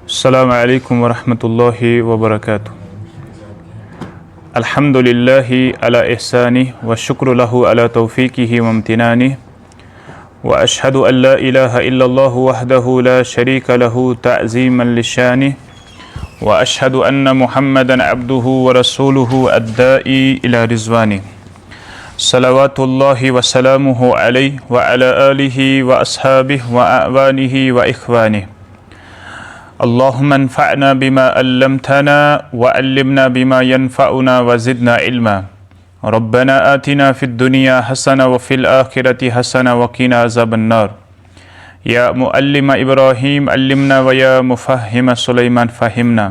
अस्सलामु अलैकुम वरहमतुल्लाहि वबरकातुहू। अल्हम्दुलिल्लाहि अला इहसानिहि व शुक्रु लहु अला तौफीकिहि व इम्तिनानिहि व अशहदु अल्ला इलाहा इल्लल्लाहु वहदहु ला शरीका लहु तअज़ीमन लिशानिहि व अशहदु अन्न मुहम्मदन अब्दुहु व रसूलुहु अद्दाई इला रिज़वानिहि सलवातुल्लाहि व सलामुहु अलैहि व अला आलिहि व अस्हाबिहि व अअवानिहि व इख्वानिहि। अल्लाहुम्मा अन्फ़अना बिमा अल्लमतना व अल्लिमना बिमा यनफ़अुना व ज़िदना इल्मा। रब्बना आतिना फ़िद्दुनिया हसना व फ़िल आखिरति हसना व क़िना अज़ाबन्नार। या मुअल्लिम इब्राहीम अल्लिमना व या मुफ़ह्हिम सुलैमान फ़हिमना।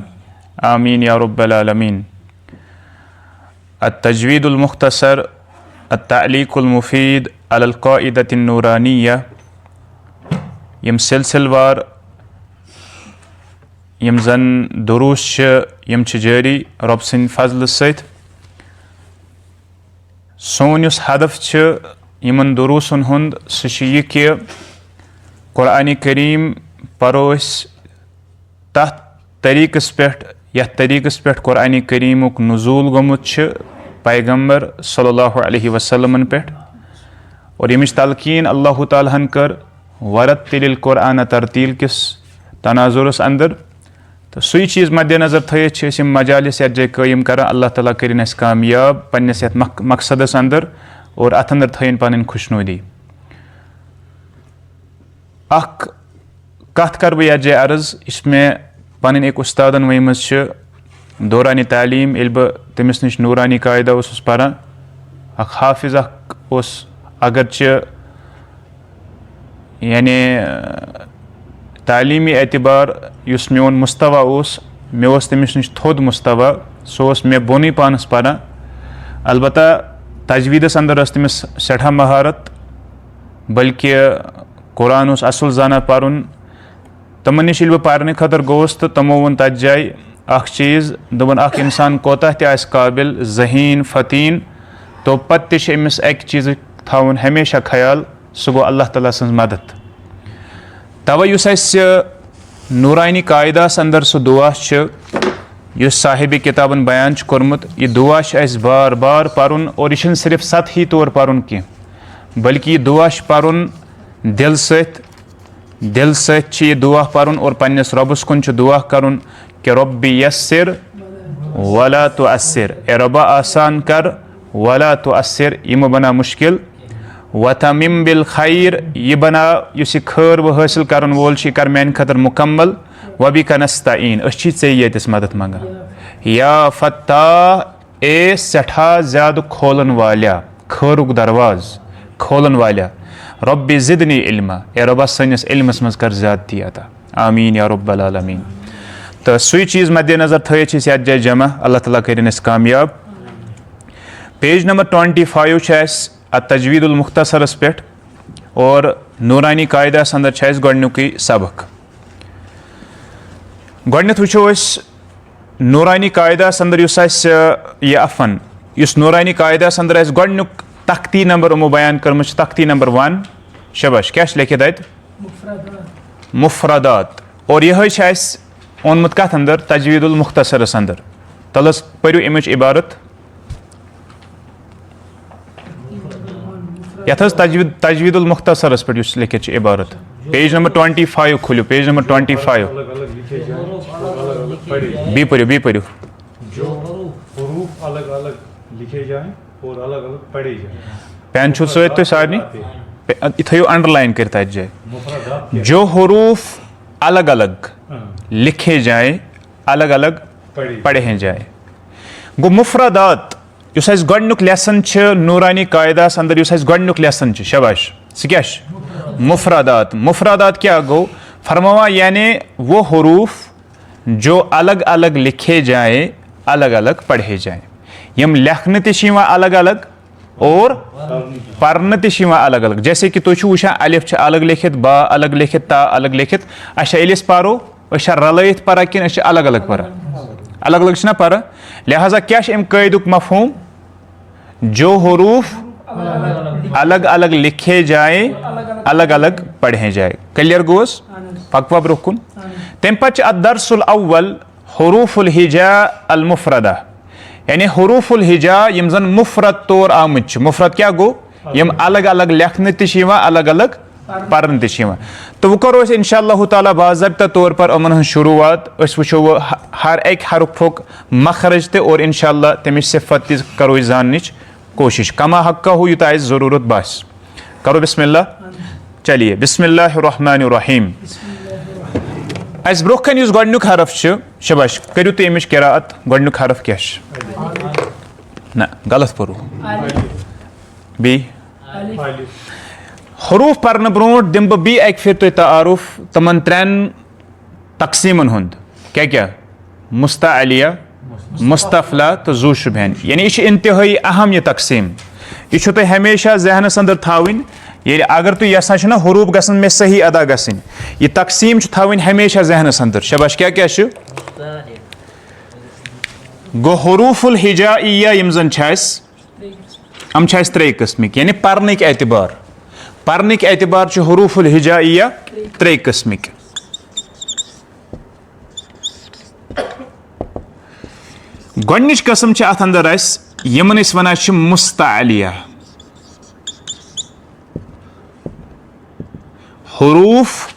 आमीन या रब्बल आलमीन। अत-तजवीदुल मुख़्तसर अत-तालीक़ुल मुफ़ीद अलल क़ाइदतिन नूरानिय्या। यम सिलसिलवार यम जन दुरूस यम जारी रब सन्द फजल सत। सोन युस हदफ यमन दुरूसन हुंद सह यह कि कुरान करीम परो तथ तरीक़स पेठ यथ तरीक़स पेठ कुरान करीमुक नुज़ूल गोमुत पैगम्बर सल्लल्लाहु अलैहि वसल्लम पेठ और यमिच तलकीन अल्लाह ताला कर वरत्तिलिल कुरान तरतील किस तनाजुरस अंदर। तो सुई चीज़ मद्देनज़र थी मजालिस यथ जाए कायम कर अल्लाह ताला करिन अस कामयाब पन्नस यथ मकसदस अंदर और अथ अंदर थीन पन खुशनुदी। अख कथ कर बह यथ जाए अर्ज इसमें पन एक उस्तादन वमज दौरान तालीम ये बह तमिस नश नूरानी कायदा पारान अख हाफिज अगरचे यानी तालीमी एतबार युस मोन मुस्तवा मे तमिस नश थोद मुस्तवा सह मे बोन पानस पारान। अलबत्ता तजवीदस अंदर तमिस सठा महारत बल्कि कुरान असल जाना पारुन। तमन निश बह पारने खतर गोस तो तमो वोन तथ जाए अख चीज़ दोपन अख इंसान कोता त काबिल ज़हीन फतीन तो पत अमिस एक चीज़ थवन हमेशा ख्याल सह गो अल्लाह ताला सन्ज मदद। तवे युस नूरानी कायदास अंदर सह दुआ युस साहिब किताबन बयान कोर्मुत यह दुआ बार बार पारुन और यह सिर्फ सतही तौर पारुन की बल्कि यह दुआ पारुन दिल सत यह दुआ पारुन और पन्नस रब्बस कुन दुआ करुन कि रब्बी यस्सिर वला तुअस्सिर। ए रब्बा आसान कर वला तुअस्सिर यह बना मुश्किल। वतमिम बिल खैर यह बना युस खैर व हासिल करन वोल कर मान खतर मुकम्मल। वबिका नस्तईन ऐ येतिस मदद मंगान। या फत्ताह ए सठा ज्यादा खोलन वाल्या खैरुक दरवाज खोलन वाल्या रब्बी ज़िदनी इल्मा। ए रब्बा सनिस इल्मस मज कर ज्यादती अता। आमीन या रब्बल आलमीन। तो सुई चीज़ मद्देनज़र थी यथ जाए जमा अल्लाह ताला करिन अस कामयाब। पेज नंबर 25 अत-तजवीदुल मुख़्तसरस पेठ और नूरानी कायदास अंदर गोडनुकी सबक। गोडनेथ वुचो नूरानी कायदास अंदर यह अफन युस नूरानी कायदास अंदर गोडनुक तख्ती नंबर उमो बयान कर्म तख्ती नंबर 1 शबाश क्या लिखित अत मुफरदात। और यह ओनमुत कथ अंदर तजवीदुल मुख़्तसरस अंदर तलस परू अमिच इबारत यथ तजवीदुल मुख़्तसरस पे लिखित इबारत पेज नंबर 25 खुलो पेज नंबर 25 बी पढ़ो जो हुरूफ अलग अलग लिखे जाएं और अलग अलग पढ़े जाएं। पेन छो सत सारे थो अंडरलाइन कर जाए जो हुरूफ अलग अलग लिखे जाए अलग अलग पढ़े जाए गो मुफरदात युस गोडनुक लेसन नूरानी कायदास अंदर युस गोडनुक लेसन शबाश सह क्या मुफरदात। मुफरदात क्या गो फरमावा यानी वो हुरूफ जो अलग अलग लिखे जाए अलग अलग पढ़े जाए। यम लेखन तह अलग अलग और पर्न तह अलग अलग। जैसे कि तुम वुचान अलिफ अलग लिखित बा अलग लिखित ता अलग लिखित अस पारो रलयित परा कि अलग अलग परा अलग अलग ना परा। लिहाजा क्या अम कायदुक मफहूम जो हुरूफ अलग अलग लिखे जाए अलग अलग पढ़े जाए। क्लियर गोस पकवा ब्रोह कुन तम पे अदरसुल अव्वल हरूफुल हिजा अल मुफरदा यानी हरूफुल हिजा यम जन मुफरत तौर आमत मुफरत क्या गो यम अलग अलग लेखन अलग अलग पर्न तो वो करो इंशाअल्लाह ताला बाज़ाब्ता तौर पर अमन शुरुआत वो हर एक हरफुक मखरज ते और इंशाअल्लाह तमिच सिफत करो जाननिच कोशिश कमा हक्का हो यूत ज़रूरत बास करो बिस्मिल्लाह चलिए बिस्मिल्लाहिर्रहमानिर्रहीम अस ब्रोह कन युस गोडनुक हरफ शबाश करू तुम अमिच किराअत गोडनुक हरफ क्या ना गलत पढ़ो बी हरूफ पर्न ब्रोट दिम बी एक फिर तुम तारुफ तमन त्रेन तकसीमन हुंद क्या क्या मुस्ताअलिया मुस्तफला तो जू शुबहन यानी यह इंतहाई अहम यह तकसीम यह तुम हमेशा जहनस अंदर थावन ये अगर तुम यसान ना हरूफ गसन में सही अदा गसन यह तकसीम थावन हमेशा जहनस अंदर शबाश क्या क्या गो हरूफुल हिजाइया यम जन हम त्रे किस्मिक यानी पर्निक एतबार हरूफुल हिजाइया त्रे किस्मिक गोडनिच कस्म अत अंदर यमन वन मुस्ताअलिया हरूफ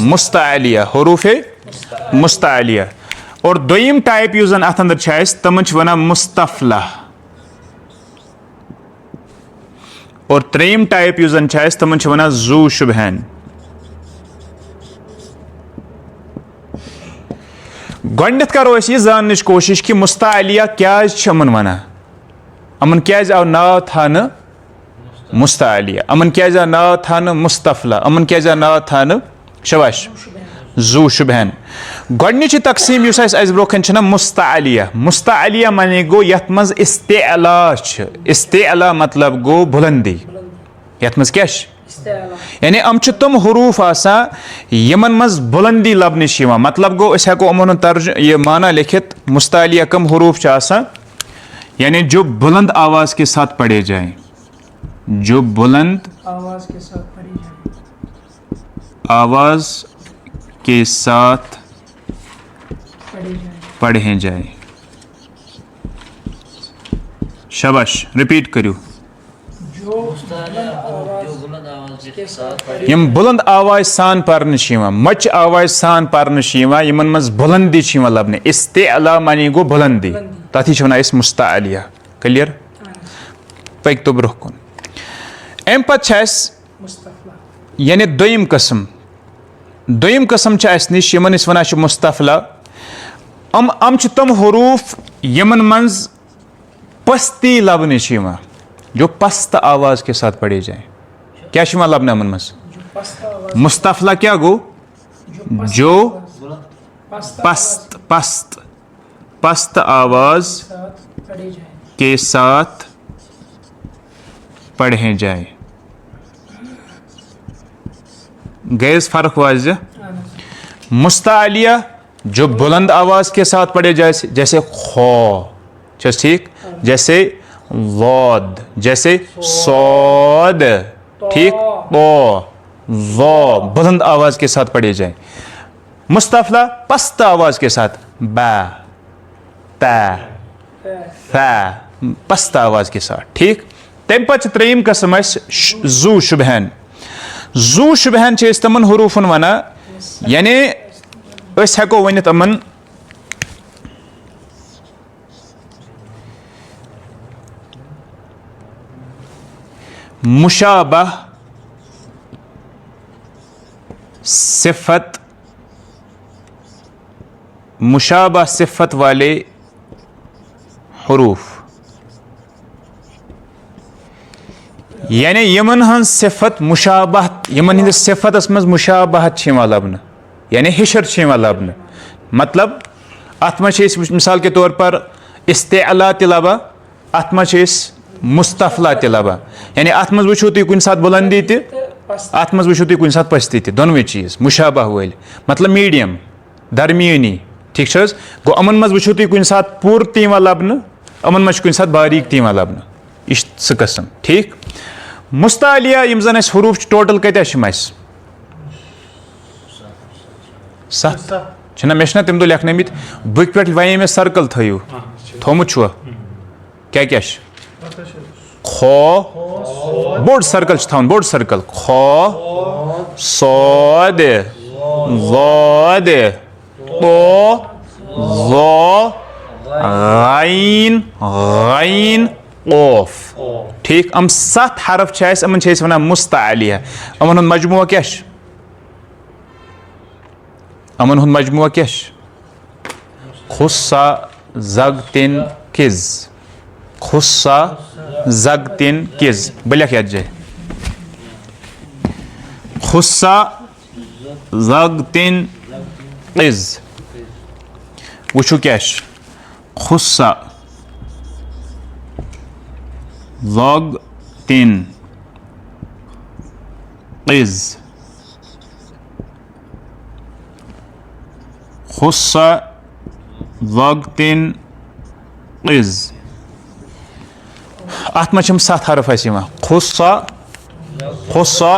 मुस्ताअलिया हरूफ मुस्ताअलिया और दोयम टाइप यु जन अत अंदर तमन वन मुस्तफला और त्रेम टाइप यु जन तमन वन जू शुबहन गोडनिथ करो यह जानने कोशिश कि मुस्ताअलिया क्या वन अमन क्या आव नाव थान मुस्ताअलिया अमन क्या आव नाव थान मुस्तफला अमन क्या नाव थान शबाश जू शुबहन गोडनिच तकसीम ब्रोखन मुस्ताअलिया माने गो यथ मज इस्तेअला मतलब गो बुलंदी यथ मज क्या यानी अम तुम हरूफ यमन मज बुलंदी लबन मतलब गो हेको अमन तर्ज ये माना लिखित मुस्ताअलिया कम हरूफ यानी जो बुलंद आवाज के साथ पढ़े जाए जो बुलंद आवाज के साथ पढ़े जाए शाबाश रिपीट करो यम बुलंद आवाज सान पर्न मच आवाज सान पर्न यमन मज बुलंदी लबन इस्तेअला मानी गो बुलंदी तथी वन मुस्ताअलिया क्लियर पक तो ब्रोह कुन अम पे यानी दोयम कस्म निश यमन वन मुस्तफला अम तम हरूफ यमन मंज पस्ती लबन जो पस्त आवाज के साथ पढ़े जाए क्या लबन अमन मज मुस्तफला क्या गो जो पस्त आवाज के साथ पढ़े जाए गैस फर्क वाज़ मुस्ताअलिया जो बुलंद आवाज के साथ पढ़े जाए जैसे खो ठीक जैसे वाद जैसे सौद ठीक वो बुलंद आवाज के साथ पढ़े जाए मुस्तफला पस्त आवाज के साथ बा ता फा पस्त आवाज के साथ ठीक तम पे त्रेम कस्म जू शुबहन तमन हरूफन वन यानी हेको वनित अमन मुशाबह सिफत वाले हरूफ यानी यमन हन सिफत मुशाबहत यमन हिंद सिफतस मज मुशाबहत लबन यानी हिशर लबन मतलब अत मिसाल के तौर पर इस्तेअला लबा अत मुस्तफला लबा यानी अत मज वो तुम कुन साथ बुलंदी अत मज वो तुम कुन साथ पस्ती दोनों चीज मुशाबह वल मतलब मीडियम दरमियानी ठीक गो अमन मज वो तुम कुन साथ पूर तीवा लबन अमन मज कुन साथ बारीक तीवा लबन यह सह कस्म ठीक मुस्ताअलिया यम जन हरूफ टोटल कत्या सत छना मे छना तम दो लेखनमित बुक पे वे मे सर्कल थयु थोमुत छुआ क्या क्या खो बोर्ड सर्कल थावन बोर्ड सर्कल खो सौद ज़ाद तो ज़ो गाइन गाइन ओफ ठीक हम 7 हरफ छ अमन छ वन मुस्तअलिया अमन हुन मजमुआ क्या अमन हुन मजमुआ क्या खुस्सा ज़गतिन किज़ खुस्सा ज़गतिन किज़ बलिया क्या जाए खुस्सा ज़गतिन किज़ वुचु क्या खुस्सा ज़गतिन किज़ खुस्सा ज़गतिन किज़ अत मम 7 हरफ खुस्सा खुस्सा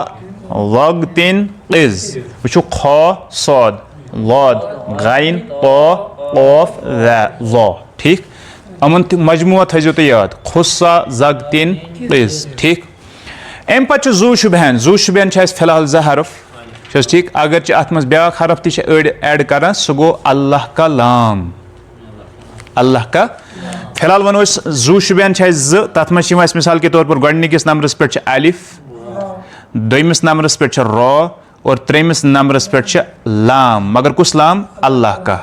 ज़गतिन किज़ वुचु खो सौद लौद गाइन ओफ ज़ो ठीक अमन मजमुआ थो तो याद खुस्सा ज़गतिन किज़ ठीक अम पे जू शुबहन फिलहाल 2 हरफ ठीक अगर अत मज ब्या हरफ तड़ ऐड कर सह गो अल्लाह का लाम अल्लाह का फिलहाल वनो जू शुबहन 2 तथ मज मिसाल के तौर पर गोडनिकिस नंबरस पे अलिफ दोयमिस नंबरस पे रो और त्रेमिस नंबरस पे लाम मगर कुस लाम अल्लाह का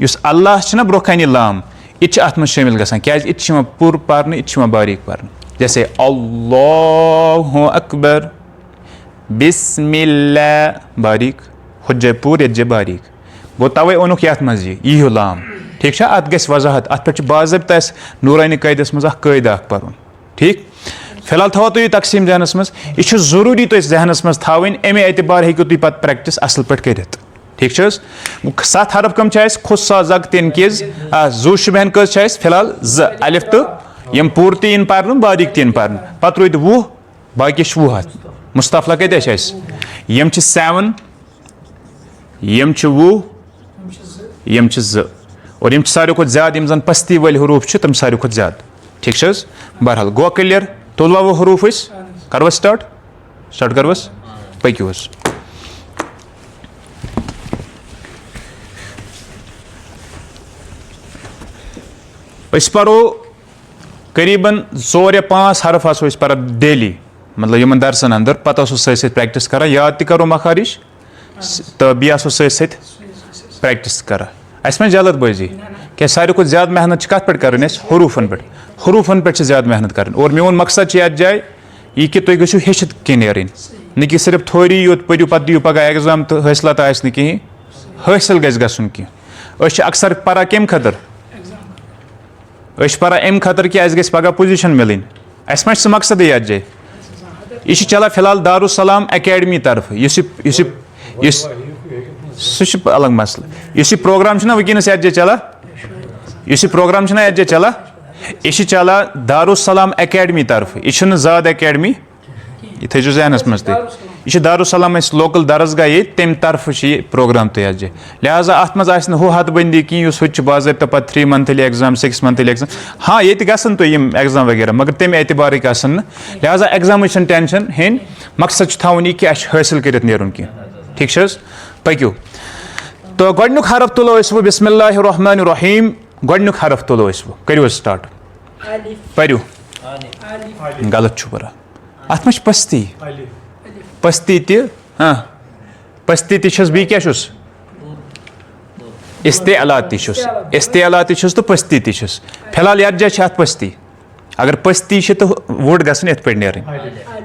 युस अल्लाह ब्रो कन लाम यह अत मज शामिल गसान क्या यह पूर पारन यह बारीक पारन जैसे अल्लाहु अकबर बिस्मिल्लाह बारीक हुज्जे पूर यज्जे बारीक गो तवे ओनुक ये मज यह लाम ठीक अत गस वजाहत अत पे बाज़ाब्ता नूरानी कैदस मज कैद पर्न ठीक फिलहाल थो तुम तकसीम जहनस मज यह जरूरी तुम जहनस मज थवन अमे एतबार हेकु तुम पे प्रैक्टिस असल पे कर ठीक 7 हरफ कम खुस्सा ज़गतिन किज़ जू शुबहन कस फिलहाल 2 अलिफ तो यम पूर तीन पारन बारीक तीन पारन पत रूद 20 बाकी 20 मुस्तफला कत यम 7 यम 20 यम 2 और यम सारे खुद ज्यादा यम जन पस्ती वाले हरूफ तम सारे खुद ज्यादा ठीक बहरहाल गो क्लियर तुलवा वो हरूफ करवस स्टार्ट करवस पक्योस परो करीबन 4 या 5 हरफ आसो पर डेली मतलब यमन दरसन अंदर पत सत प्रैक्टिस कर याद करो मखारिश तो बी सत प्रैक्टिस कर अस में जल्दबाजी क्या सारे खुद ज्यादा मेहनत कत पे कर हरूफन पे ज्यादा मेहनत कर और मोन मकसद ये जाए यह कि तुम गो हेचित कन न कि सिर्फ थोड़ी योत पो पे दियो पगह एग्जाम तो हौसलत आह कहें हासिल गन कह अक्सर परा कम खतर परा अम खतर कि अस पगह पोजिशन मिलन अस मा मकसद याद जाए यह चला फिलहाल दारुसलाम अकेडमी तरफ सह अलग मसल इस प्रोग्राम वनस ये चला इस प्रोग्राम ये चला यह चला दारुसलाम अकेडमी तरफ यह ज़ाद अकेडमी यह थो जहनस मज यह दारुसलाम लोकल दरसगाह ये तम तरफ यह प्रोग्राम तो ये लिहाजा अत मज हु हदबंदी कह बाज़ाब्ता पे 3 मंथली एग्जाम 6 मंथली एग्जाम हाँ ये गसन तो यम एग्जाम वगैरह मगर तमें एतबार लिहाजा एग्जाम टेंशन हेन मकसद थवन यह कि हासिल कर नेरुन कह ठीक पक्यो तो गोडनुक हरफ तुलो वो बिस्मिल्लाहिर्रहमानिर्रहीम गोडनुक हरफ तुलो वो करो स्टार्ट परू गलत परा अत मज पस्ती पस्ती हाँ पस्ती बी क्या इस्तेअला इस्तेअला तो पस्ती फिलहाल ये जाए अत पस्ती अगर पस्ती तो वोट गसन ये पे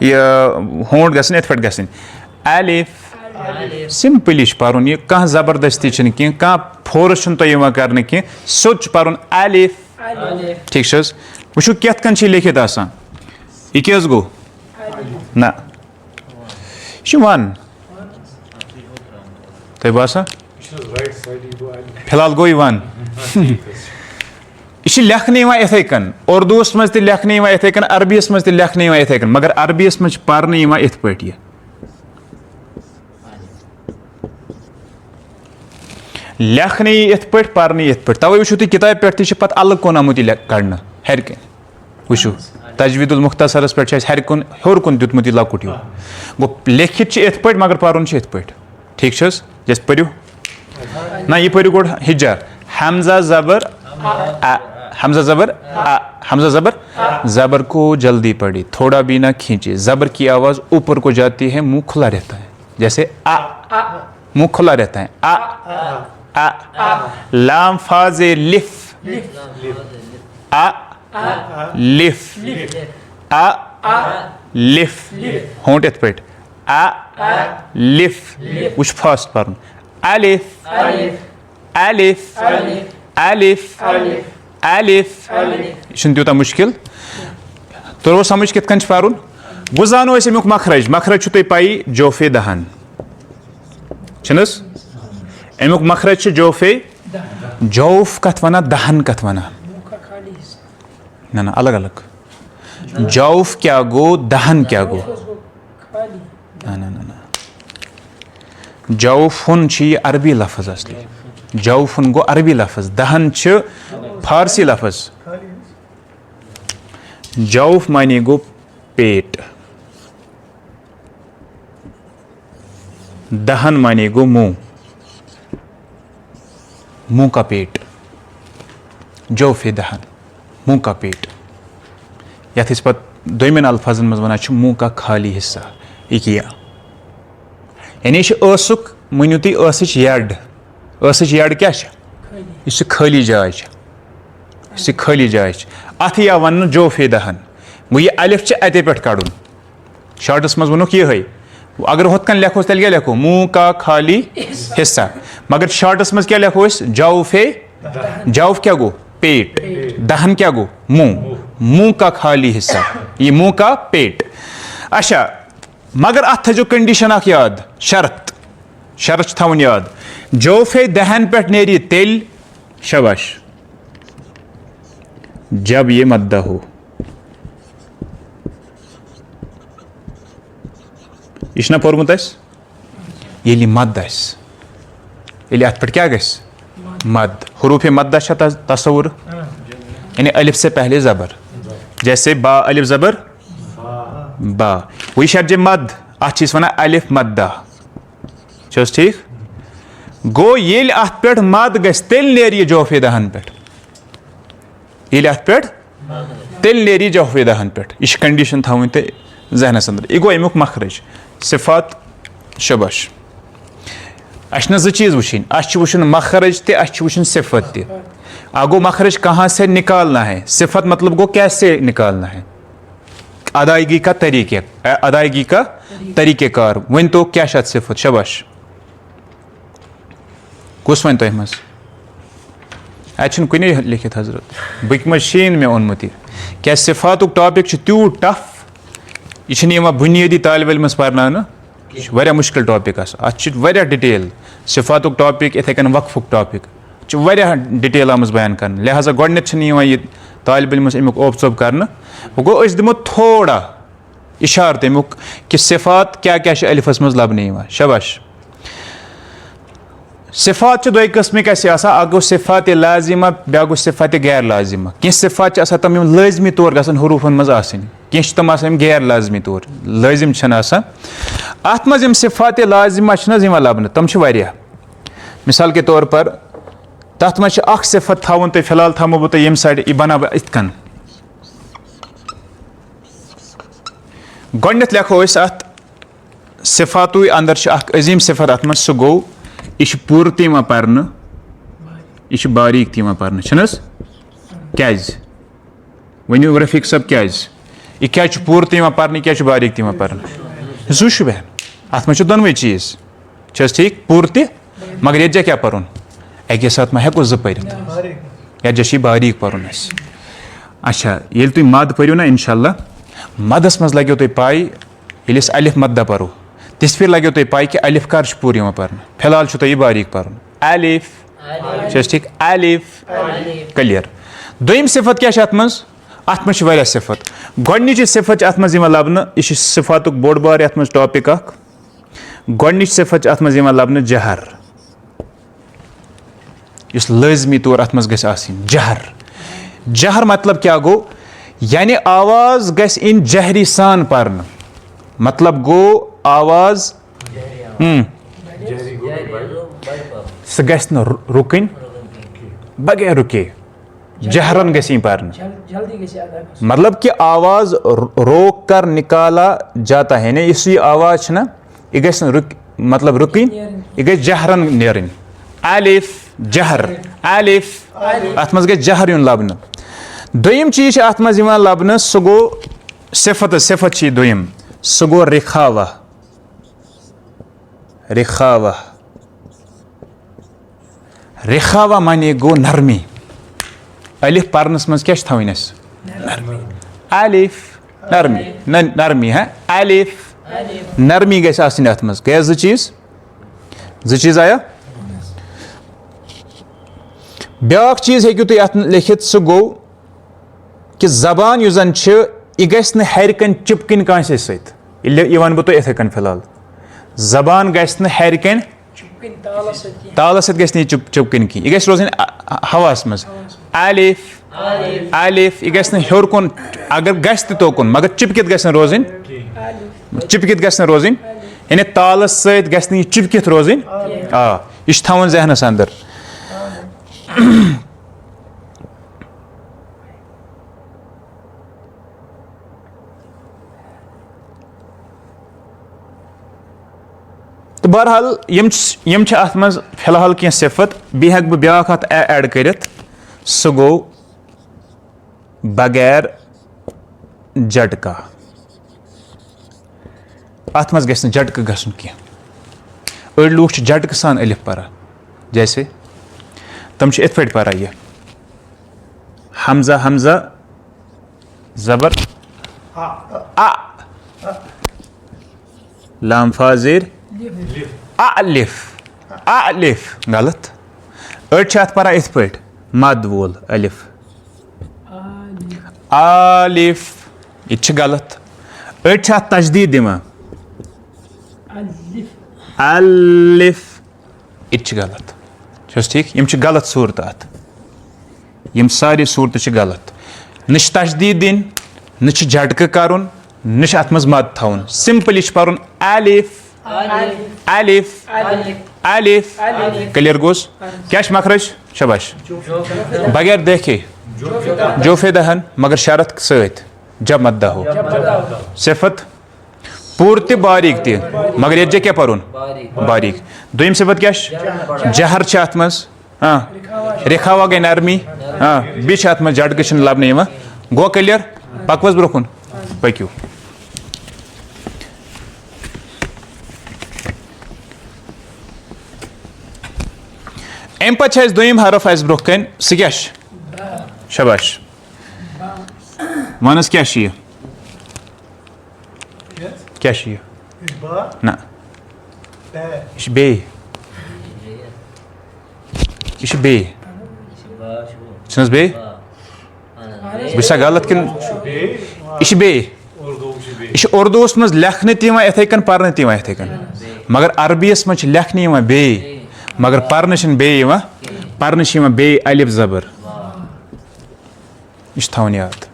यह होंड गसन ये पे गसन अलिफ सिंपल पारुन यह कह जबरदस्ती कह कह फोर्स तुम कर कह सोच पारुन अलिफ ठीक वो कत कन लिखित आसान यह क्या गो ना यह वन तुम बसा फिलहाल गो वन यह लेखन इथे कन उर्दूस मज लेखन इथे कन अरबीस मज लेखन इथे कन मगर अरबीस मज पारन इत पे लेखने यथ पे पर्ने यथ पे तवे वो किताब पे पे अलग कुन आमुत कड़न हर कह वो तजवीदुल मुख्तसरस पे हर कुन हर कुन दुतमुत लकुट हिू गो लेखित यथ पे मगर पर्न यथ पे ठीक जैसे पढ़ू ना ये पढ़ू गोड़ हिजर हमजा ज़बर हमजा ज़बर हमजा ज़बर ज़बर को जल्दी पढ़ी थोड़ा भी ना खींचे ज़बर की आवाज़ ऊपर को जाती है मुंह खुला रहता है जैसे मुंह खुला रहता है लाम फाज़े लिफ लिफ लिफ होंठ यथ पे लिफ वो फास्ट पर्न अलिफ अलिफ अलिफ अलिफ यह तूत मुश्किल तो समझ कित पर्न वो जानो अमुक मखरज मखरज तुम पाई जोफे दहन अमुक मखरज जोफे जौफ कत वना दहन कत वना ना ना अलग अलग जौफ क्या गो दहन क्या गो ना ना ना जौफुन अरबी लफ्ज असली जौफुन गो अरबी लफ्ज दहन फारसी लफ्ज जौफ माने गो पेट दहन माने गो मुंह मुंह का पेट जौफे दहन मुंह का पेट यथ पे दोमिन अल्फाजन मज वन मुंह का खाली हिस्सा यह यानी क मनु तुम यड यड क्या यह खाली जाय यह खाली जाय अत या वन जोफे दहन गो यह अलिफ अते पे कड़न शार्टस मज वोक ये अगर हुत कन लेखो तेल क्या लेखो मुंह का खाली हिस्सा मगर शार्टस मज क्या लेखो जौफे जौफ क्या गो पेट दहन क्या गो मुंह मुंह का खाली हिस्सा ये मुंह का पेट अच्छा मगर अत थो कंडीशन याद शर्त शर्त थवन याद जोफे दहन पे नेरी तेल शबाश जब ये मद्दा हो यह पोर्मुत ये मद अत पे क्या मद हरूफ मद्दा तस्वुर यानी अलिफ से पहले ज़बर जैसे बा अलिफ ज़बर बा वही शर्ज मद अत वन अलिफ मद्दा ठीक गो ये अत पे मद गेल नेर जोफे दहन पे ये अत पे तेल नेर जोफे दहन पे यह कंडीशन थवन ते जहनस अंदर यह गो अमुक मखरज सिफात शबाश अ ज चीज़ वुन वुन मखरज तन सिफत गो मखरज कहाँ से निकालना है सिफत मतलब गो कैसे निकालना है अदायगी का तरीक़ेकार वन तो क्या सिफत शबाश कुस वन तुम मज अत कुन लिखित हजरत बक शीन मे ओनमुत क्या सिफात टॉपिक तूत टफ यह बुनियादी तालिब इल्मस पर्न वारिया मुश्किल टॉपिक अत डिटेल सिफात टॉपिक इथे कन वक्फुक टॉपिक वारिया डिटेल आम बयान कर लिहाजा गोडनेथ यह तालिब इल्मस अमुक ओप चोप कर गो दिमो थोड़ा इशार तमुक कि सिफात क्या क्या अलिफस मज लबन शबाश सिफात दो कस्मिक गो सिफात लाजिमा ब्या गो सिफात गैर लाजिमा कह सिफात तम लाजमी तौर गसन हरूफन मज कह तम गैर लाजमी तौर लाजिम अत मज सिफात लाजिमा लबन तम मिसाल के तौर पर तथ मज सिफत थवन तो फिलहाल थमो बह यम साइड यह बना इत कन गोडनेथ लेखो अत सिफात अंदर अजीम सिफत अत मज सह गो यह पूर तव पर्न यह बारीक तव पर्न क्या वनु रफीक सब क्या यह क्या पूर तव पर्न क्या बारीक तव पर्न जू बहन अत मज दोनवे चीज़ ठीक पूर त मगर ये क्या पर्न अके साथ मा हेको ज पढ़ या बारीक पर्न अच्छा ये तुम मद पढ़ो ना इंशाअल्लाह मदस मज लगो तुम पाई ये अलिफ मद्दा पढ़ो तिस फिर लगो तुम पाई कि अलिफ कर पूर पर्न फिलहाल तुम बारीक पर्न अलिफ ठीक अलिफ क्लियर दोम सिफत क्या अत मज वारिया सिफत गोडनिच सिफत अत मज लबन यह सिफात बोड़ बार अत मज टॉपिक गोडनिच सिफत अत मज लबन जहर युस लाजमी तौर अत मज गस आसिन जहर। जहर मतलब क्या गो, यानी आवाज गस इन जहरी सान परन, मतलब गो आवाज सह गस न रुकन बगैर रुके, जहरन गस परन, मतलब कि आवाज रोक कर निकाला जाता है ना, इस आवाज ना यह गस रुक, मतलब रुकन, यह गस जहरन नेरन। अलिफ जहर, अलिफ अत मज गस जहर यून लबन। दोयम चीज अत मज यिवान लबन, सह गो सिफत, सिफत छी दोयम, सह गो रिखावा, रिखावा, रिखावा माने गो नरमी। अलिफ परनस मज क्या थवन अस, नरमी, अलिफ नरमी, नरमी है, अलिफ नरमी गस आसिन अत मज। गया ज चीज आया। ब्याक चीज हेकु तुम अत लिखित, सह गो कि जबान युस जन यह गस न हर कन चिपकन कांसे सत, यह वन बह तुम इथे कन फिलहाल, जबान गस न हर कन तालस सत गस चिपकन की, यह गस रोजन हवास मज। अलिफ, अलिफ यह गस न हेर कुन, अगर गस तोकुन मगर चिपकित गस न रोजन, चिपकित गस न रोजन, यानी तालस सत गस न चिपकित रोजन। यह थवन जहनस अंदर। तो बहरहाल यम अत मज फिलहाल कह सिफत, बह बह ब्याख अत ऐड करित, सह गो बगैर झटका। अत मज गस झटक गसन कह। अड़ लूख झटक सान अलिफ परा, जैसे तम इत पे परा यह हमजा, हमजा जबर आ, लाम फाजिर अलिफ, अलिफ गलत। अड़ अत परा इत पे मद वोल अलिफ, आलिफ, यह गलत। अड़ अत तजदीद दिवान अलिफ, यह गलत। ठीक, यम गलत सूरत अत, यम सारी सूरत गलत। न तजदीद दिन, न झटक कर, न अत मज मद थवन, सिंपल यह पर्न अलिफ, अलिफ, अलिफ। क्लियर गोस। क्या मखरज, शबाश, बगैर देखे जोफे दहन, मगर शरत सत जब मद्दा हो। सिफत पूर त बारीक त, मगर ये क्या पर्न बारीक। दोयम सिफत क्या, जहर अत मज, रिखावा गई नरमी, बीच अत मज झटक लबन गो। क्लियर, पकवस ब्रोकुन, पक्यू। अम पे दोयम हरफ आस ब्रोह कन, सह क्या, शबाश, वनस क्या क्या ना, यह बे, यह बे छनस बे, बह गलत कि यह बे, यह उर्दूस मज लेखन तवन इथे कन, पर्न तवन इथे कन, मगर अरबीस मज लेखन बे, मगर पर्न बे, पर्न बे अलिफ जबर। यह थवन याद।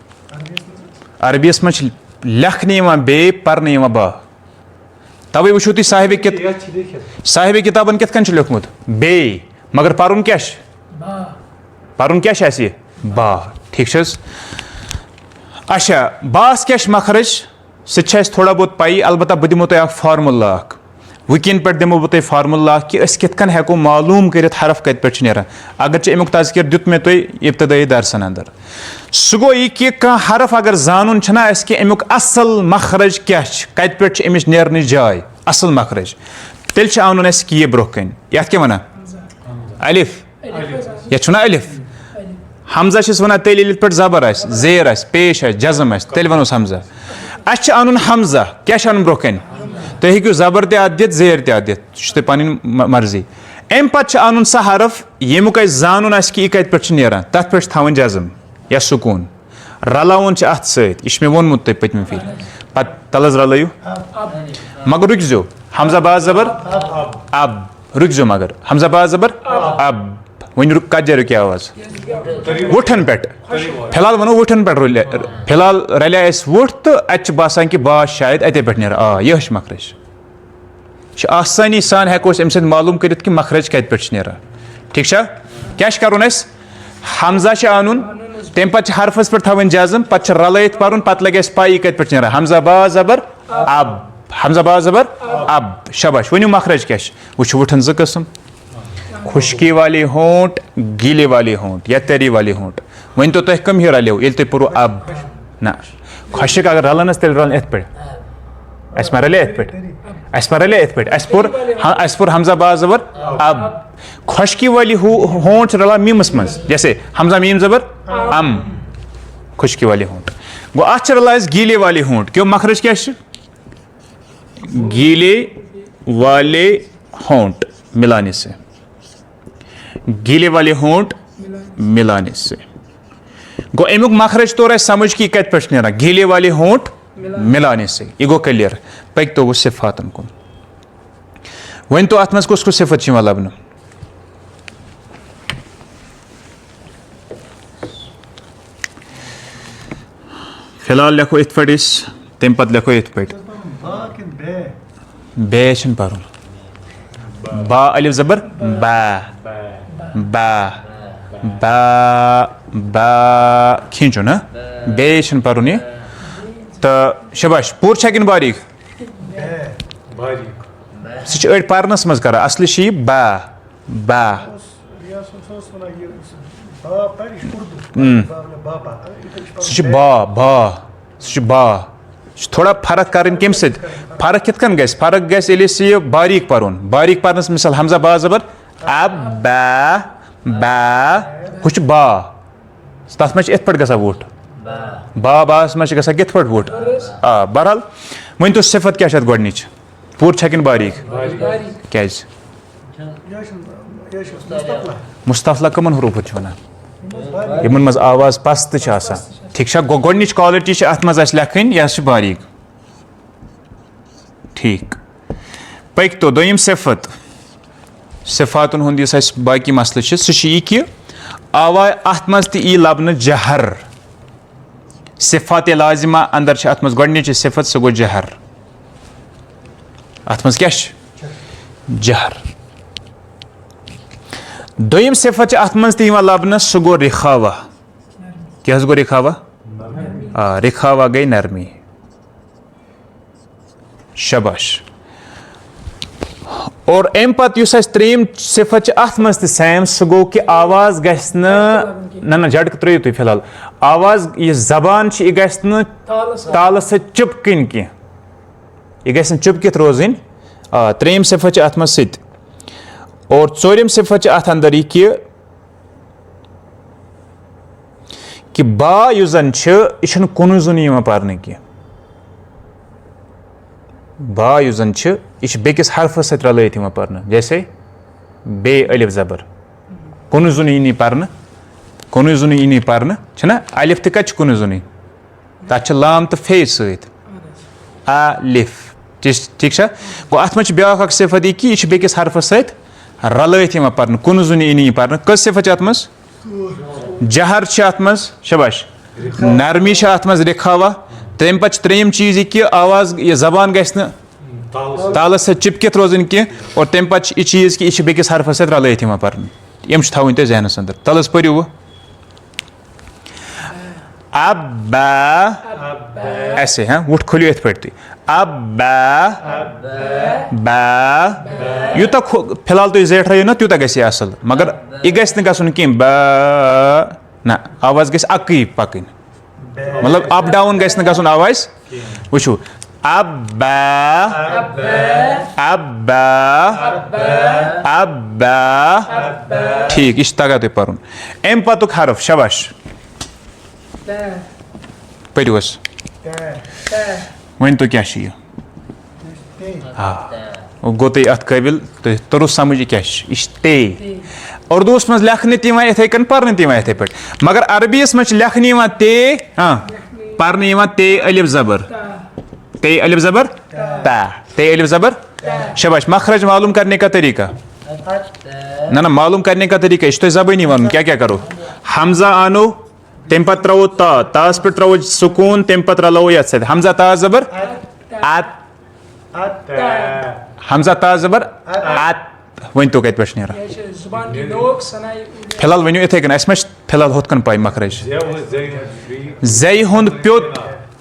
अरबीस मज लेखन बे, पर्न बा। तवे वो तुम साहिब किताबन कित कन लिखमुत बे, मगर पर्न क्या, पर्न क्या बा। ठीक। अच्छा, बास क्या मखरज, सह थोड़ा बहुत पाई, अलबत्ता बह दिमो तुम फार्मुला, वकिन पे दिमो बह तुम फार्मुला कि कित कन हेको मालूम कर हरफ कत पे नेरान। अगर अमुक तज़किर दित मे तुम इब्तदाई दरसन अंदर, सह गो यह कि कह हरफ अगर जानन छना कि अमुक असल मखरज क्या, कत पे अमिच नेरन जाय, असल मखरज, तेल आवन यह ब्रोह कन, ये क्या वन अलिफ, यह छुना अलिफ। हमजा वन तेल ये पे जबर आ, जेर आ, पेश आ, जजम आ, तेल वनोस हमजा। अस अन हमजा, क्या अन ब्रोह कन, तुम हेकू जबर त दित, जेर त दित, तुम पन मर्जी। अम पे अन सह हरफ यमुक जानन कि यह कत पे नेरान, तथ पे थवन जजम या सुकून, रलावन अत सत, यह मे वोनमुत तुम पतम फिर, पे तलज रलयू, मगर रुकजो, हमजा बाज जबर अब, रुकजो, मगर हमजा बाज जबर अब, वन कजर की आवाज वुठन पे फिलहाल वनो वुठन पे फिलहाल रलिया वुठ तो अत बासान कि बा शायद अते पे नीर यह मखरज आसानी सान हेको अम सद मालूम कर कि मखरज कत पे नीर ठीक क्या कर हमजा आनुन तम पे हरफस पे थवन जज़म पे रलत पर पे लगे पाई कत पे नीर हमजा बा जबर अब हमजा बा जबर अब शबाश वनु मखरज क्या वो वुठन ज कस्म खुशकी वाली होंठ गीले वाली होंठ या तरी वाली होंठ वन तो तुम कम ही रलो ये तुम पुरो अब ना खुशक अगर रलनस तेल रलन पे मा रले पे रले पे पुर हमजा बा जबर अब खुशकी वाली होंठ रला मीमस मज जैसे हमजा मीम जबर अम खुशकी वाली होंठ गो अत रला गीले वाली होंठ क्यों मखरज क्या गीले वाले होंठ मिलाने से गीले वाले होंठ मिलाने से गो अमुक मखरज तोर समझ कि कत पे नीरा गीले वाले होंठ मिलाने से यह गो क्लियर पक तो वो सिफातन कुन वन तो अत मज कुस सिफत लबन फिलहाल लिखो इत पे तम पे लिखो इत पे बे पर बा अलिफ जबर बा बा बा बा खींचो ना बे पर तो शबाश पूर कि बारीक सह अड़ परनस मज कर असली बा बा सह बा बा सह बा थोड़ा फर्क कर कम फर्क कित कन गस फर्क गस ये बारीक परनस मिसाल हमजा बा जबर अब बा हुच बा तथ मे इत पे ग वोट बा बास मे ग कित पे वोट बहरहाल वन तो सिफत क्या गोच पूर कि बारीक क्या मुस्तफला कमन हरूफत वन मज आवाज पस्त ठीक गोच क्वालिटी अत मज लेखन यह बारीक ठीक पक तो दोयम सिफत सिफातन हुंद बाकी मसल सह कि आवाज अत मज ती लबन जहर सिफात लाजिमा अंदर अत मज गोच सिफत सह गो जहर अत मज क्या जहर दोयम सिफत अत मज ती लबन सह गो रिखावा क्या गो रिखावा रिखावा गई नरमी शबाश और अम पे त्रेम सिफत अत मज सैम सह गो कि आवाज गस ना झटक त्रो तुम फिलहाल आवाज यह जबान यह गस ताल चिपकन कह यह गस चिपकित रोजन त्रेम सिफत अत मज सत और चोरम सिफत अत अंदर यह कि बा युस जन यह कुन जुन पारन कह बा युस जन यह बेकिस हरफस सत रलत पारन जैसे बे अलिफ जबर कुन जुन यी पारन कुन जुन यी पारन छना अलिफ तो कत कुन जुन तथ लाम तो फे सत अलिफ ठीक गो अत मे ब्या सिफत यह कि यह बेकिस हरफस सत रलत पारन कुन जुन यी पारन कस सिफत अत मज जहर अत मज शबाश नरमी अत मज रिखावा तम पे त्रेम चीज कि आवाज यह जबान गस तालस सत चिपकित रोजन कह और तम पे यह चीज कि यह बेकिस हरफस सत रलत पारन यम थवन तुम जहनस अंदर तलस पो वो अब ऐसे हाँ वुट खोलियो इत पे अब यूता फिलहाल तुम जेठ रहो ना तूत गस असल मगर यह गस ग कह ना आवाज गस अकई पकन मतलब अप डाउन गस ग आवाज वो अब ठीक यह तगा तुम पुन अम पतुक हरफ शबाश परोस वन तो क्या हाँ गो तुम अत काबिल तरुस समझ क्या ते उर्दूस मज लेखन इथे कन पर्न इथे पे मगर अरबीस मज लेखन ते हाँ पर्न ते अलिफ जबर ता ते अलिफ जबर शबाश मखरज मालूम करने का तरीका ना मालूम करने का तरीका इस जबानी वन क्या क्या करो हमजा आनो तम पे त्रो तास पे त्रो सुकून तम पे रलो ये हमजा ता जबर आत हमजा ता जबर आत वन तो कत पे फिलहाल वनो इथे कन अस फिलहाल होत कन पाई मखरज जय हुंद प्योत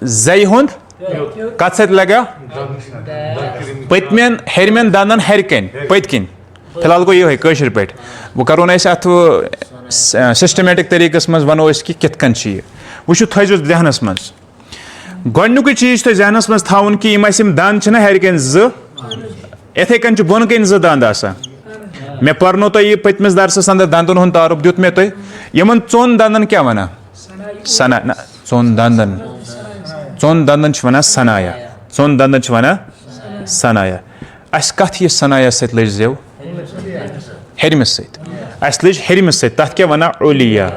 जय हुंद कत सत लगा पतमेन हेरमेन दानन हरकन पतकिन फिलहाल गो ये कशर पे वो करो ना अत सिस्टमेटिक तरीकस मज वनो कि कित कन वो थो जहनस मज गोडनुक चीज तो जहनस मज थाउन कि यम दान हरकन इथे कन बोन कन दांद आसान मे पर्नो तो ये पतमिस दरसस अंदर दंदन हुन तारुफ दित मे तुम यमन चोन दंदन क्या वना सना ना चोन दंदन वन सनाया चोन दंदन वन सनाया अस कथ ये सनाया सत लज जेव हेरमिस सत अस लज हेरमिस सत तथ क्या वना उलिया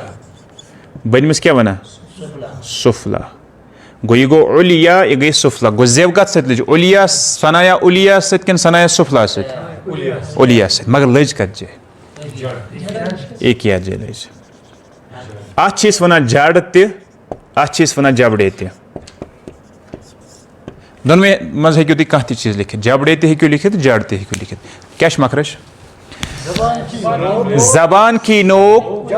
बनमिस क्या वना सुफला गो ये गो उलिया ये गई सुफला गो जेव कत सत लज उलिया सनाया उलिया सत किन सनाया सुफला सत उलिया सत मगर लज कत जे एक या जे लज अत वन जड़ तत वन जबड़े दोनवे मज हेकु तुम कह चीज लिखित जबड़े हेकु लिखित जड़ हेकु लिखित क्या मखरज जबान की नोक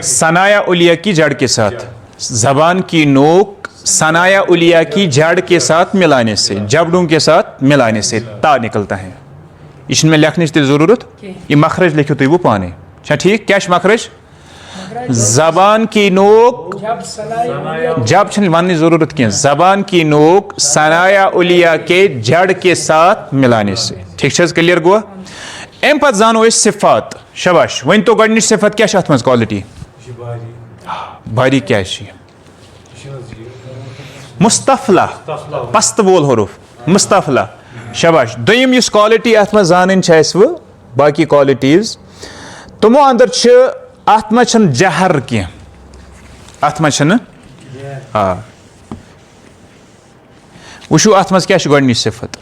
सनाया उलिया की जड़ के साथ जबान की नोक सनाया उलिया की जड़ के साथ मिलाने से जबड़ों के साथ मिलाने से ता निकलता है इसमें लिखने की जरूरत ये मखरज लिखो तो वो पाने अच्छा ठीक क्या मखरज जबान की नोक जब वन जरूरत क्या जबान की नोक सनाया उलिया के जड़ के साथ मिलाने से ठीक है क्लियर गो अम पे जानो सिफात शबाश वन तो गो सिफत क्या मज क्वालिटी बारी क्या मुस्तफला पस्त बोल हरूफ मुस्तफला शबाश दोयम इस क्वालिटी अत मज जान बाकी क्वालिटीज तमो अंदर अत मज जहर क्या अत मज वो अत मज क्या गो सिफत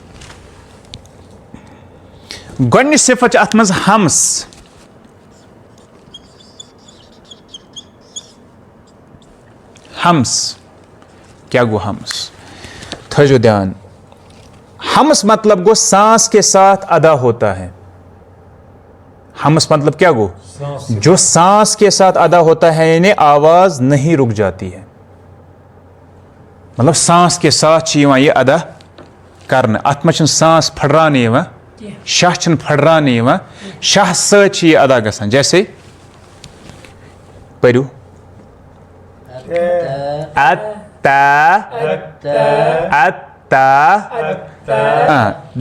गो सिफत अत मज हमस हमस क्या गो हमस थो ध्यान हमस मतलब गो सांस के साथ अदा होता है हमस मतलब क्या गो जो सांस के साथ अदा होता है यानी आवाज नहीं रुक जाती है मतलब सांस के साथ ये अदा करना अत मज सांस फड़राने शाह फड़राने शाह सत अदा गसान जैसे परू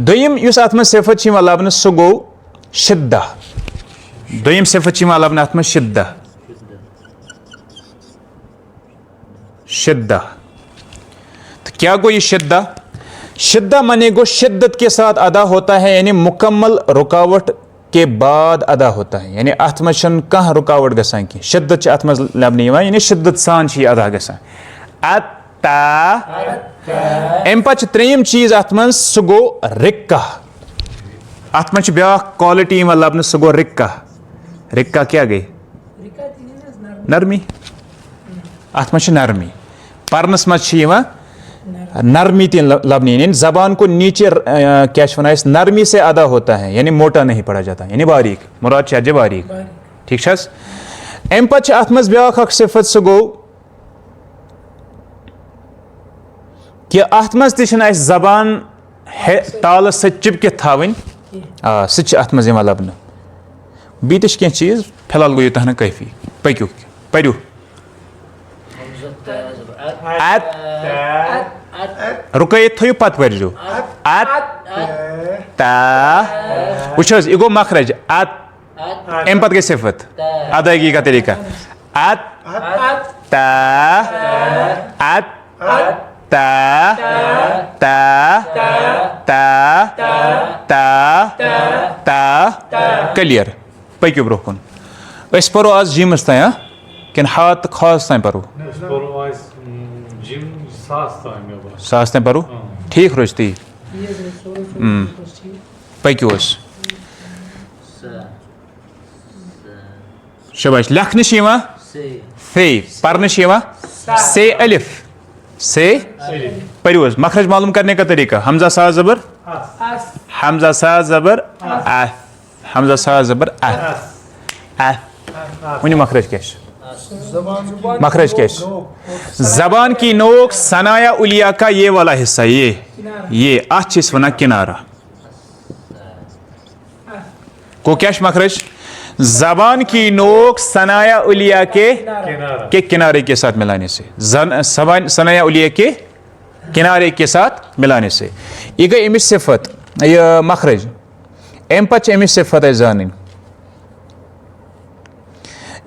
दोयम युस अत मज सिफत लबन सह गो शिद्दा दोयम सिफत लबन अत मज शिद्दा शिद्दा तो क्या गो ये शिद्दा शिद्दा माने गो शिद्दत के साथ अदा होता है यानी मुकम्मल रुकावट के बाद अदा होता है यानी अत मज कह रुकावट गसान की शिद्दत अत मज लबन यानी शिद्दत सान अदा गसान अम पे त्रेयम चीज अत मज सह गो रिक्का अत मज ब्या क्वालिटी लबन सह गो रिक्का रिक्का क्या गई नरमी अत मज नरमी परनस मज नरमी तीन लबनी यानी जबान को नीचे क्या नरमी से अदा होता है यानी मोटा नहीं पड़ा जाता यानी बारीक मुराद चाहे बारीक ठीक है अम पे अत मज ब्या सिफत सह गो कि अत मज जबान ताल चिपकित थावन सह अत मज लबन बीत कह चीज फिलहाल गो यूत कैफी पक्यू परू रुकैत थो पत परजो वो यह गो मखरज अम पे गई सिफत अदायगी का तरीका क्लियर पक्यू ब्रो कुन परो आज जिमस तान किन हाथ खास तान परो सास तान परो ठीक रोज ती पक्यू शाबाश लेखन फे पढ़ने से अलिफ से पढ़ो मखरज मालूम करने का तरीका हमजा सा जबर हमजा सा जबर हमजा सा जबर वनी मखरज क्या मखरज क्या जबान की नोक सनाया उलिया का ये वाला हिस्सा ये अच्छ वना किनारा को क्या मखरज जबान की नोक सनाया उलिया के किनारे के साथ मिलाने से सनाया उलिया के किनारे के साथ मिलाने से यह गई अमिस सिफत यह मखरज अम पे अमिस सिफत जान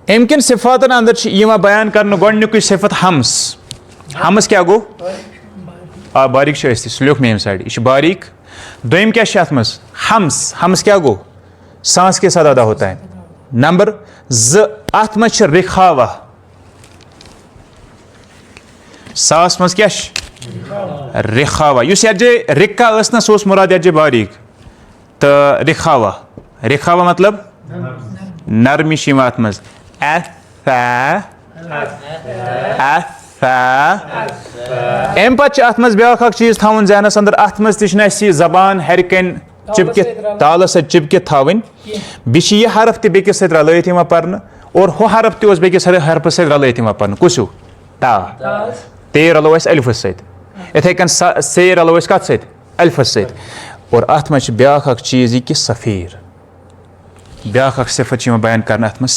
अमकिन सिफातन अंदर बयान कर गोडनिक सिफत हमस क्या गो बारीक लिख मे साइड यह बारीक दोम क्या हमस क्या गो सांस के साथ अदा होता है नंबर अत मज रिखावा सास मज क्या रिखावा यजे रिक्का ना सो मुराद यजे बारीक तो रिखावा मतलब नरमी अत मज अम पे अत मज ब्या चीज थवन जहनस अंदर अत मज ती जबान हरकन चिपक ताल चिपक थवन यह हरफ तह बेकिस सत रलत पर्न और हु हरफ तह बेकिस हरफ सत रलत पर्न कुस ता ते रलो अलिफ सत इथे कन से रलो कत सत अलिफ सत और अत मज ब्या चीज यह कि सफ़ीर ब्या सिफत बयान कर अत मज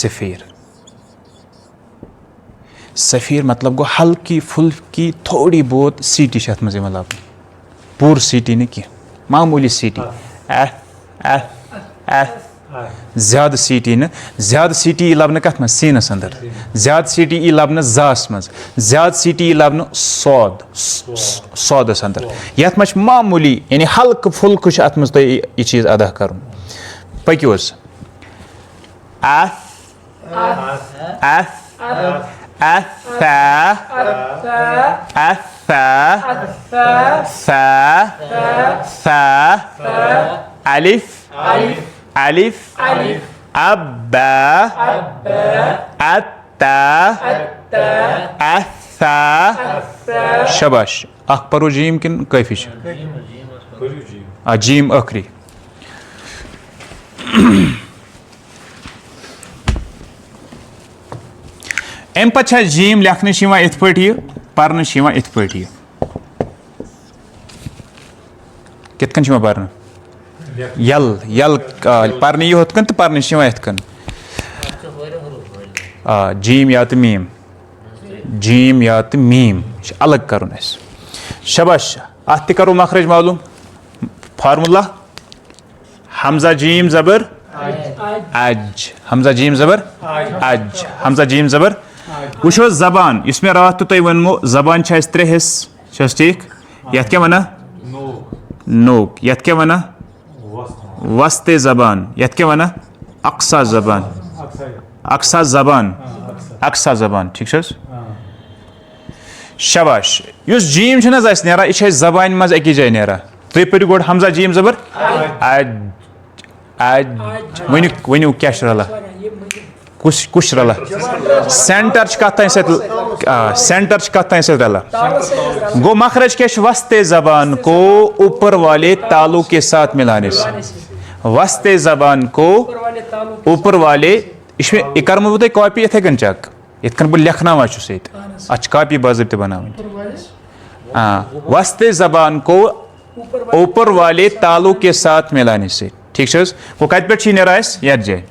सफ़ीर मतलब गो हल्की फुल्की थोड़ी बहुत सीटी अत मज लबन पूर सीटी न कह मामूली सीटी ज्यादा सीटी न ज्यादा सीटी लबन कत मज सीनस अंदर ज्यादा सीटी लबन जास मज ज्यादा सीटी लबन सौदस अंदर यथ मज मामूली यानी हल्क फुल्क अत मज यह चीज अदा कर पकोस अलिफ अलिफ अब्बा अत्ता अत्था शबाश अख परो जीम किन कैफी जीम अखरी अम पे जीम लेखन इत पे पर्न इत पे कितन पर्न यल यल पर्न यह होत कन तो पर्न इत कन जीम या तो मीम जीम या तो मीम अलग कर शबाश अत करो मखरज मालूम फार्मूला हमजा जीम जबर अज हमजा जीम जबर अज हमजा जीम जबर वो जबान इसमें रात तो तुम वनमो जबान त्रे हिस्स ठीक यथ क्या वना नोक यथ क्या वना वस्ते जबान यथ क्या वना अक्सा जबान अक्सा जबान अक्सा जबान ठीक शबाश जीम नारा यह जबान मज अकी जाए नारा तुम पढ़ो गोड हमजा जीम जबर अज अज वनु क्या रला कुछ रला सेंटर कत सेंटर कत रला गो मखरज क्या वस्ते जबान को ऊपर वाले तालु के साथ मिलाने से वस्ते जबान को ऊपर वाले इसमें कर तुम कॉपी इथे कन चेक इतन बह लिखना अच कॉपी बाज़ाब्ते बनानी वस्ते जबान को ऊपर वाले तालु के साथ मिलाने से ठीक वो कत पे नेरा यथ जाए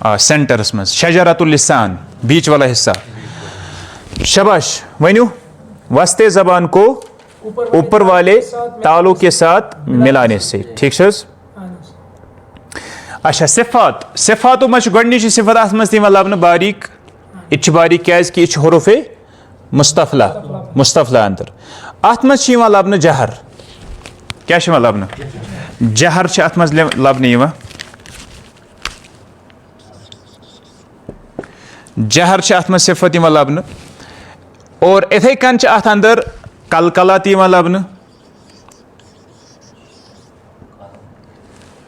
सेंटरस मज शजरतुल लिसान बीच वाला हिस्सा शबाश वनु वस्ते जबान को ऊपर वाले तालु के साथ मिलाने से ठीक अच्छा सिफात सिफातो मज गोडनिच सिफत अत मज लबन बारीक यह बारीक क्या कि यह हुरूफे मुस्तफला मुस्तफला अंदर अत मज लबन जहर क्या लबन जहर अत मज लबन जहर अत मज सिफत लबन और इथे कन अत अंदर कलकला लबन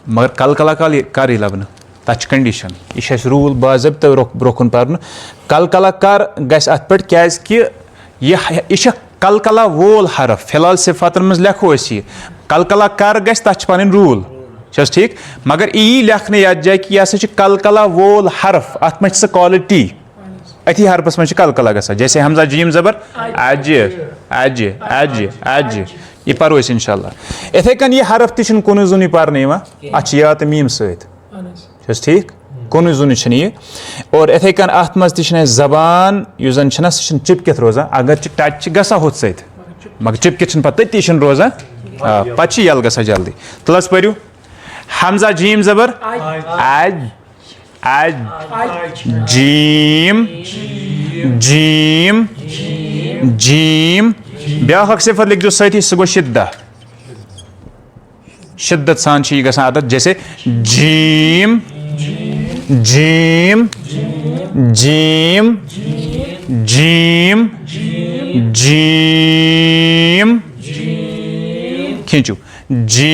मगर कलकला कर लबन तथ कंडीशन यह रूल बाजब ब्रो कुन पर कल कला कर गस अत पे क्या कल कला वोल हरफ फिलहाल सिफातन मज लेखो यह कल कला कर गस तथ पन रूल ठीक मगर यी लेखने यथ जाए कि यह हसा कल कला वोल हरफ अत मे क्वालिटी अथी हरफस मज कल कला गसा जैसे हमजा जीम जबर अज अज अज अज यह परो इंशाल्लाह इथे कन यह हरफ तन कुन जुन पारने अत या तो मीम सत ठीक कुन जुन और इथे कन अत मज जबान जन सह चिपकित रोजान अगर टच गसा हुत सत मगर चिपकित पे तती रोजान पे यल गसा जल्दी तलस परू हमजा जीम जबर अज अज जीम जीम जीम ब्याख सिफत लिख जो सही सह गो शिद्दा शिद्दत सान गसा आदत जैसे जीम जीम जीम जीम जीम खींचू जीम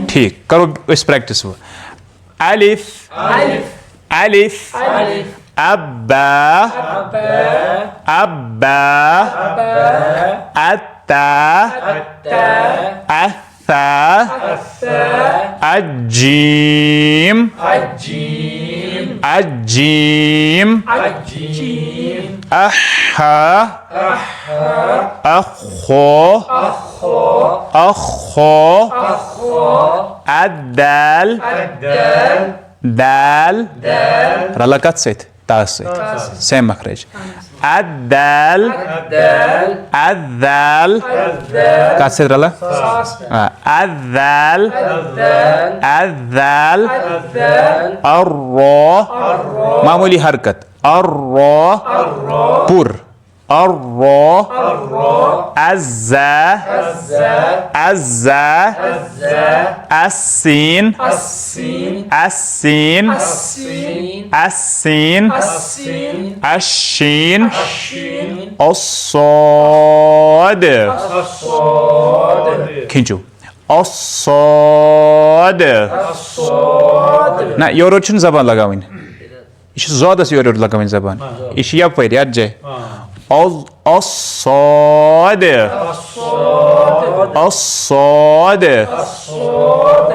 ठीक करो इस प्रैक्टिस वो अलिफ अलिफ अब्बा अब्बा अत्ता अत्ता अजीम अजीम अहा अखो अखो अदाल दाल रलकत सत तास सत सेम मखरज अदाल अदाल कत सत रला अदाल अदाल अर्रो मामूली हरकत अर्रो पुर अर्रो अज़्ज़ा अज़्ज़ा अस्सीन अस्सीन अस्सीन अश्शीन अस्साद खींचो अस्साद ना योर जबान लगावन यह जोदस योर लगावन जबान यह यपर यथ जाए अस्साद अस्साद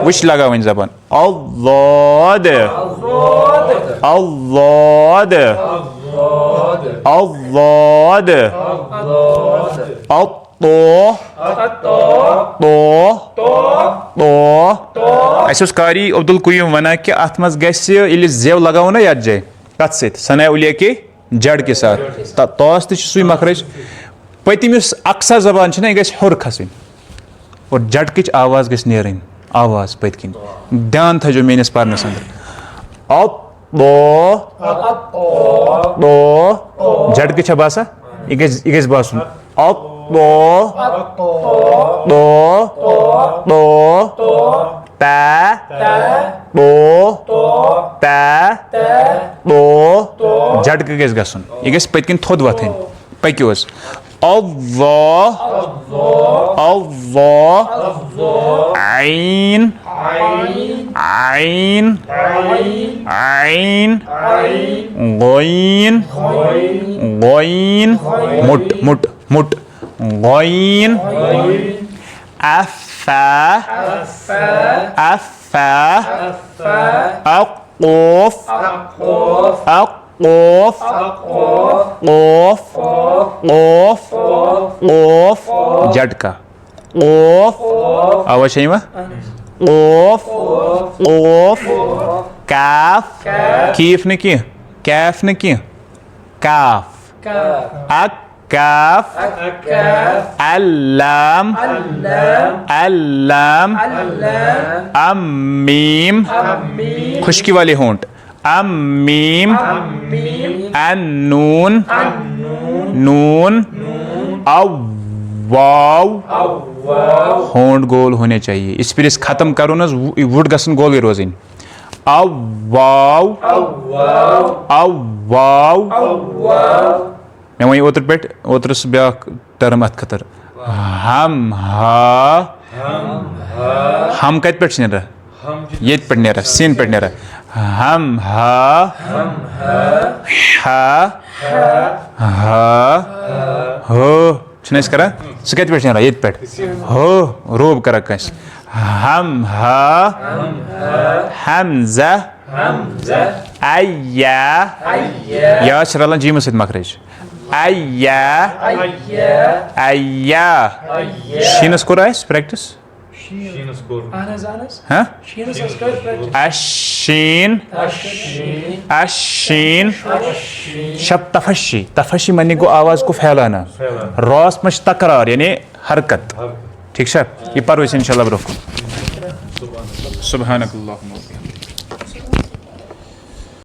वुश लगावन जबान अल्लाद अल्लाद अल्लाद अत्तो तो कारी अब्दुल कुय्यूम वना कि अत मज गल जेव लगाव ना यथ जाए कत सत सना उलिया के जड़ के साथ तोस तुई मखरज पतिम अक्सा जबान यह गि हर खसन और जड़क आवाज गि नेरन आवाज पतकिन ध्यान थो मेनिस परनस अंदर जड़क बासा यह गि बासन झटक गस गसन यह गस पतकिन थोद वथन पक्यो अल्लाह अल्लाह आइन आइन आइन गईन गईन मुट मुट मुट गईन अफा अफा अक़ोफ अक़ोफ क़ोफ क़ोफ क़ोफ झटका क़ोफ आवाज चाहिए क़ोफ क़ोफ काफ कीफ ने की कैफ ने की काफ काफ अल्लाम अल्लाम अमीम खुशकी वाले होंठ अमीम अन्नून नून अव्वाव होंठ गोल होने चाहिए इस पर खत्म करो ना वुड गसन गोल रोजन अव्वाव अव्वाव मैं वही ओतर पे ओतर ब्या टर्म अत खतर हम हा हम कत पे नेरा ये पे नेरा सीन पे नेरा हम हा हो छनस करा सह कत पे नेरा ये पे हो रोब करा कस हम हा हमजा अय्या या शरला जीम सद मखरज अय्या अय्या शीनस कोर आइस प्रैक्टिस शीनस कोर हाँ Sheenus is good, but अशीन अशीन शब तफशी तफशी मनी को आवाज को फैलाना रॉस मश तकरार यानी हरकत ठीक है ये पर इंशाल्लाह ब्रो सुभानक अल्लाहुम्मा